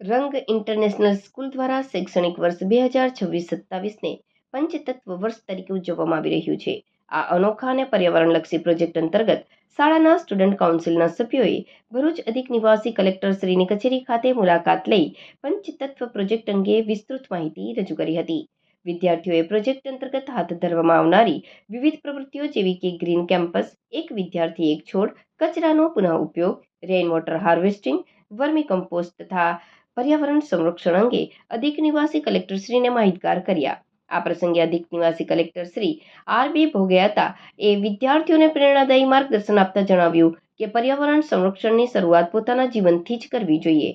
રંગ international school દ્વારા શૈક્ષણિક વર્ષ 2026-27ને પંચતત્વ વર્ષ તરીકે ઉજવવામાં આવી રહ્યું છે. આ અનોખા અને પર્યાવરણલક્ષી પ્રોજેક્ટ અંતર્ગત શાળાના સ્ટુડન્ટ કાઉન્સિલના સભ્યોએ ભરૂચ અધિક નિવાસી કલેક્ટરશ્રીની કચેરી ખાતે મુલાકાત લઈ પંચતત્વ પ્રોજેક્ટ અંગે વિસ્તૃત માહિતી રજૂ કરી હતી. વિદ્યાર્થીઓએ પ્રોજેક્ટ અંતર્ગત હાથ ધરવામાં આવનારી વિવિધ પ્રવૃત્તિઓ જેવી કે ગ્રીન કેમ્પસ, એક વિદ્યાર્થી એક છોડ, કચરાનો પુનઃ ઉપયોગ, rain water harvesting, vermi compost તથા પર્યાવરણ સંરક્ષણ અંગે અધિક નિવાસી કલેક્ટરશ્રીને માહિતગાર કર્યા. આ પ્રસંગે અધિક નિવાસી કલેક્ટર શ્રી આર.બી. ભોગયાતા એ વિદ્યાર્થીઓને પ્રેરણાદાયી માર્ગદર્શન આપતા જણાવ્યું કે પર્યાવરણ સંરક્ષણની શરૂઆત પોતાના જીવનથી જ કરવી જોઈએ.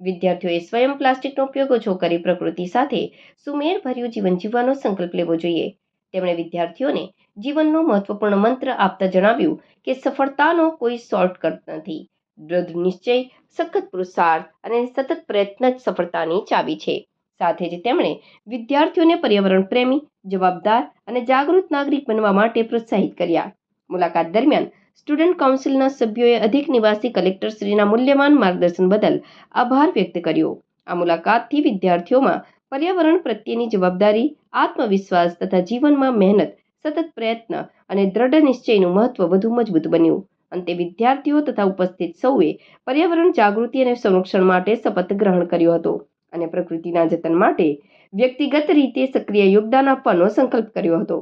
વિદ્યાર્થીઓએ સ્વયં પ્લાસ્ટિકનો ઉપયોગ ઓછો કરી પ્રકૃતિ સાથે સુમેળભર્યું જીવન જીવવાનો સંકલ્પ લેવો જોઈએ. તેમણે વિદ્યાર્થીઓને જીવનનો મહત્વપૂર્ણ મંત્ર આપતા જણાવ્યું કે સફળતાનો કોઈ શોર્ટકટ નથી. દૃઢ નિશ્ચય, સખત પુરુષાર્થ અને સતત પ્રયત્ન જ સફળતાની ચાવી છે. સાથે જ તેમણે વિદ્યાર્થીઓને પર્યાવરણ પ્રેમી, જવાબદાર અને જાગૃત નાગરિક બનવા માટે પ્રોત્સાહિત કર્યા. મુલાકાત દરમિયાન સ્ટુડન્ટ કાઉન્સિલના સભ્યોએ અધિક નિવાસી કલેક્ટરશ્રીના મૂલ્યવાન માર્ગદર્શન બદલ આભાર વ્યક્ત કર્યો. આ મુલાકાતથી વિદ્યાર્થીઓમાં પર્યાવરણ પ્રત્યેની જવાબદારી, આત્મવિશ્વાસ તથા જીવનમાં મહેનત, સતત પ્રયત્ન અને દ્રઢ નિશ્ચયનું મહત્વ વધુ મજબૂત બન્યું. અંતે વિદ્યાર્થીઓ તથા ઉપસ્થિત સૌએ પર્યાવરણ જાગૃતિ અને સંરક્ષણ માટે શપથ ગ્રહણ કર્યો હતો અને પ્રકૃતિના જતન માટે વ્યક્તિગત રીતે સક્રિય યોગદાન આપવાનો સંકલ્પ કર્યો હતો.